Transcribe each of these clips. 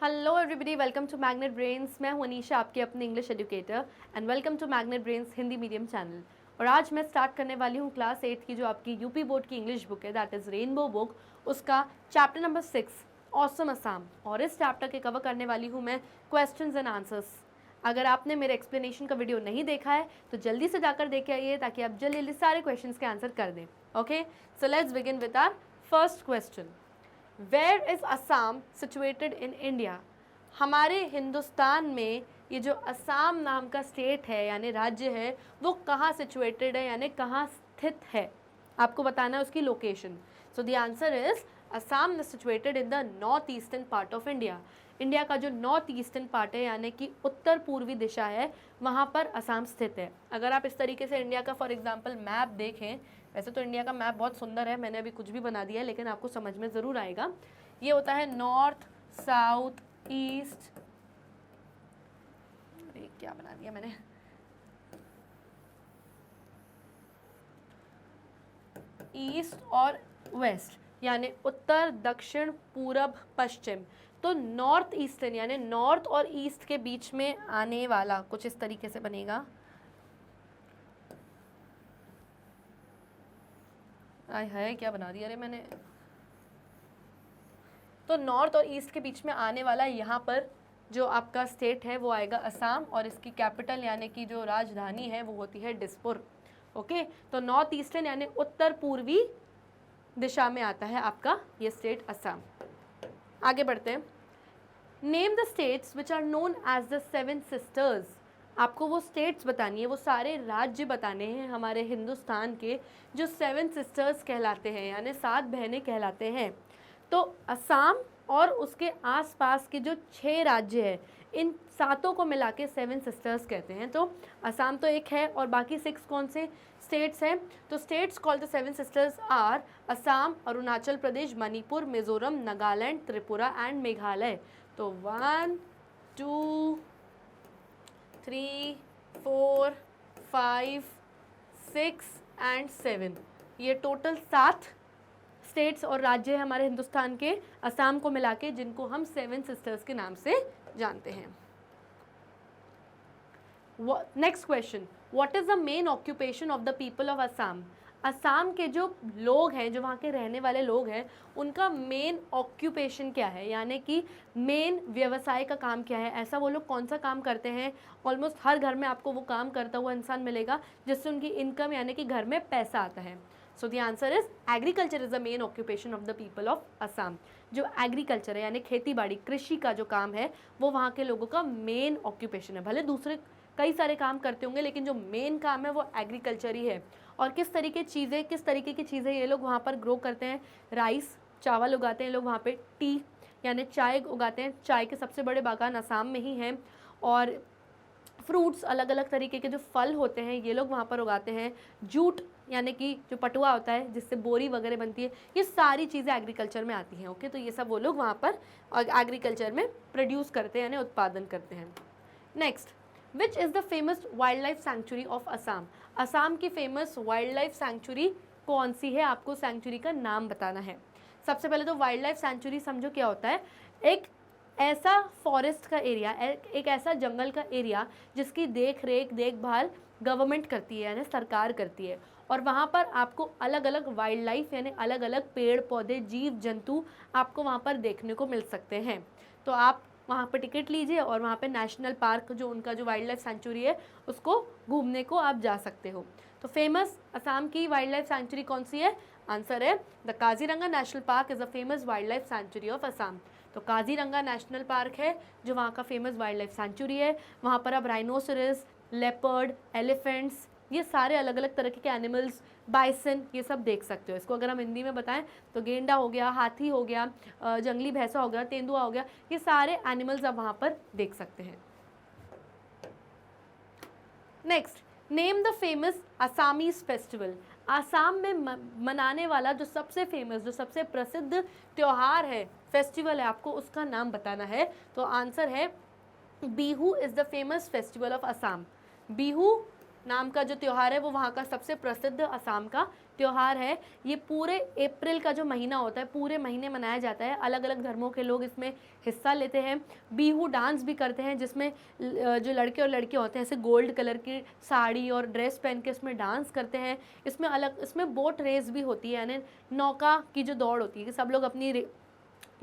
Hello everybody, welcome to Magnet Brains. मैं हूं अनीशा, आपकी अपनी English educator, and welcome to Magnet Brains Hindi medium channel. और आज मैं स्टार्ट करने वाली हूं क्लास 8 की जो आपकी यूपी बोर्ड की इंग्लिश बुक है, दैट इज़ रेनबो बुक, उसका चैप्टर नंबर 6 ऑसम असम। और इस चैप्टर के कवर करने वाली हूं मैं क्वेश्चंस एंड आंसर्स। अगर आपने मेरे एक्सप्लेनेशन का वीडियो नहीं देखा है तो जल्दी से जाकर देख आइए ताकि आप जल्दी जल्दी सारे क्वेश्चंस के आंसर कर दें। Okay, so let's begin with our first question. Where is Assam situated in India? हमारे हिंदुस्तान में ये जो असम नाम का स्टेट है यानी राज्य है, वो कहाँ सिचुएटेड है यानी कहाँ स्थित है, आपको बताना है उसकी location. So the answer is Assam is situated in the north eastern part of India. India का जो नॉर्थ ईस्टर्न पार्ट है यानी कि उत्तर पूर्वी दिशा है, वहाँ पर असम स्थित है। अगर आप इस तरीके से इंडिया का फॉर एग्जांपल मैप देखें, वैसे तो इंडिया का मैप बहुत सुंदर है, मैंने अभी कुछ भी बना दिया है लेकिन आपको समझ में ज़रूर आएगा। ये होता है नॉर्थ, साउथ, ईस्ट, अरे क्या बना दिया मैंने, ईस्ट और वेस्ट यानी उत्तर, दक्षिण, पूरब, पश्चिम। तो नॉर्थ ईस्टर्न यानी नॉर्थ और ईस्ट के बीच में आने वाला कुछ इस तरीके से बनेगा। आय हाय क्या बना दिया अरे मैंने। तो नॉर्थ और ईस्ट के बीच में आने वाला यहाँ पर जो आपका स्टेट है वो आएगा असम, और इसकी कैपिटल यानी कि जो राजधानी है वो होती है दिसपुर। ओके, तो नॉर्थ ईस्टर्न यानी उत्तर पूर्वी दिशा में आता है आपका ये स्टेट असम। आगे बढ़ते हैं। Name the states which are known as the seven sisters. आपको वो स्टेट्स बतानी है, वो सारे राज्य बताने हैं हमारे हिंदुस्तान के जो सेवन सिस्टर्स कहलाते हैं यानी 7 बहनें कहलाते हैं। तो असम और उसके आसपास के जो 6 राज्य हैं, इन सातों को मिला के 7 सिस्टर्स कहते हैं। तो असम तो एक है और बाकी 6 कौन से स्टेट्स हैं? तो states called the 7 sisters are Assam, Arunachal Pradesh, Manipur, Mizoram, Nagaland, Tripura and Meghalaya. तो 1 2 3 4 5 6 एंड 7, ये टोटल 7 स्टेट्स और राज्य है हमारे हिंदुस्तान के असम को मिला के, जिनको हम 7 सिस्टर्स के नाम से जानते हैं। Next question, what is the main occupation of the people of Assam? Assam के जो लोग हैं, जो वहाँ के रहने वाले लोग हैं, उनका मेन ऑक्यूपेशन क्या है यानी कि मेन व्यवसाय का काम क्या है, ऐसा वो लोग कौन सा काम करते हैं? ऑलमोस्ट हर घर में आपको वो काम करता हुआ इंसान मिलेगा जिससे उनकी इनकम यानी कि घर में पैसा आता है। So the answer is agriculture is the main occupation of the people of Assam. जो एग्रीकल्चर है यानी खेती बाड़ी, कृषि का जो काम है, वो वहाँ के लोगों का मेन ऑक्यूपेशन है। भले दूसरे कई सारे काम करते होंगे लेकिन जो मेन काम है वो एग्रीकल्चर ही है। और किस तरीके की चीज़ें ये लोग वहाँ पर ग्रो करते हैं? राइस, चावल उगाते हैं लोग वहाँ पे, टी यानी चाय उगाते हैं, चाय के सबसे बड़े बागान असम में ही हैं। और फ्रूट्स, अलग अलग तरीके के जो फल होते हैं ये लोग वहाँ पर उगाते हैं। जूट यानी कि जो पटुआ होता है जिससे बोरी वगैरह बनती है, ये सारी चीज़ें एग्रीकल्चर में आती हैं। ओके, तो ये सब वो लोग वहाँ पर एग्रीकल्चर में प्रोड्यूस करते हैं यानी उत्पादन करते हैं। Next, which is the famous wild life sanctuary of Assam? Assam की फेमस वाइल्ड लाइफ सेंचुरी कौन सी है? आपको सेंचुरी का नाम बताना है। सबसे पहले तो वाइल्ड लाइफ सेंचुरी समझो क्या होता है। एक ऐसा फॉरेस्ट का एरिया, एक ऐसा जंगल का एरिया जिसकी देख रेख देखभाल गवर्नमेंट करती है यानी सरकार करती है, और वहाँ पर आपको अलग अलग वाइल्ड लाइफ यानी अलग अलग पेड़ पौधे, जीव जंतु आपको वहाँ पर देखने को मिल सकते हैं। तो आप वहाँ पर टिकट लीजिए और वहाँ पे नेशनल पार्क जो उनका जो वाइल्ड लाइफ सेंचुरी है उसको घूमने को आप जा सकते हो। तो फेमस असम की वाइल्ड लाइफ सेंचुरी कौन सी है? आंसर है the Kaziranga national park is a famous wild life sanctuary of Assam. तो काजीरंगा नेशनल पार्क है जो वहाँ का फेमस वाइल्ड लाइफ सेंचुरी है। वहाँ पर आप राइनोसरस, लेपर्ड, एलिफेंट्स, ये सारे अलग अलग तरह के एनिमल्स, बाइसन, ये सब देख सकते हो। इसको अगर हम हिंदी में बताएं तो गेंडा हो गया, हाथी हो गया, जंगली भैंसा हो गया, तेंदुआ हो गया, ये सारे एनिमल्स आप वहाँ पर देख सकते हैं। Next, name the famous Assamese festival. Assam में मनाने वाला जो सबसे फेमस, जो सबसे प्रसिद्ध त्यौहार है, फेस्टिवल है, आपको उसका नाम बताना है। तो आंसर है Bihu is the famous festival of Assam. Bihu नाम का जो त्यौहार है वो वहाँ का सबसे प्रसिद्ध असम का त्यौहार है। ये पूरे अप्रैल का जो महीना होता है पूरे महीने मनाया जाता है। अलग अलग धर्मों के लोग इसमें हिस्सा लेते हैं। बिहू डांस भी करते हैं जिसमें जो लड़के और लड़कियाँ होते हैं ऐसे गोल्ड कलर की साड़ी और ड्रेस पहन के इसमें डांस करते हैं। इसमें बोट रेस भी होती है, यानी नौका की जो दौड़ होती है कि सब लोग अपनी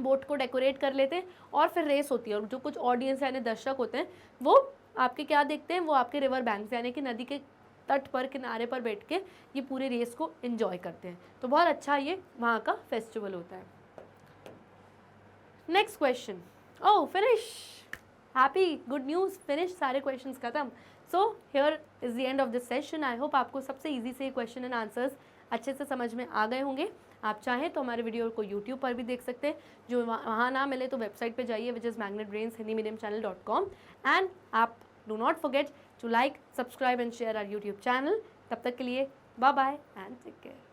बोट को डेकोरेट कर लेते हैं और फिर रेस होती है। और जो कुछ ऑडियंस यानी दर्शक होते हैं वो आपके क्या देखते हैं, वो आपके रिवर बैंक यानी कि नदी के तट पर किनारे पर बैठ के ये पूरे रेस को एंजॉय करते हैं। तो बहुत अच्छा ये वहाँ का फेस्टिवल होता है। Next question, oh finish, happy, good news, finish, सारे क्वेश्चंस खत्म। So here is the end of this session. I hope आपको सबसे ईजी से क्वेश्चन एंड आंसर्स अच्छे से समझ में आ गए होंगे। आप चाहें तो हमारे वीडियो को यूट्यूब पर भी देख सकते हैं, जो वहाँ ना मिले तो वेबसाइट पे जाइए विच इज़ magnetbrains-hindi-medium-channel.com एंड आप do not forget to like, subscribe and share our YouTube channel. तब तक के लिए bye bye and take care.